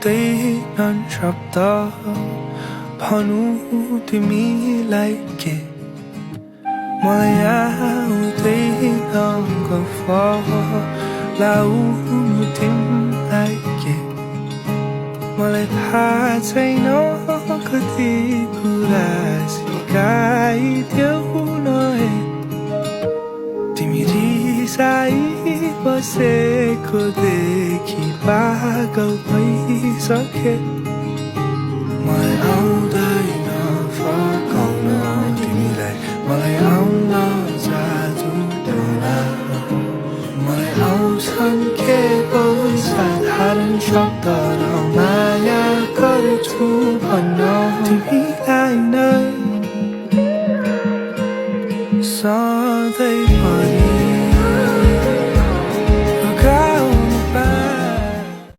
आउँदैनन् शब्द भनु तिमीलाई के मलाई आउँदैन गफ लाउनु तिमीलाई के मलाई थाहा छैन कति कुरा सिकाइदेऊ न तिमी रिसाई बसेको देखि पागल भइसके मलाई आउँदैन फकाउन तिमीलाई मलाई आउन जादु टोला मलाई आउँछन् केवल साधारण शब्द र माया गर्छु भन्न तिमी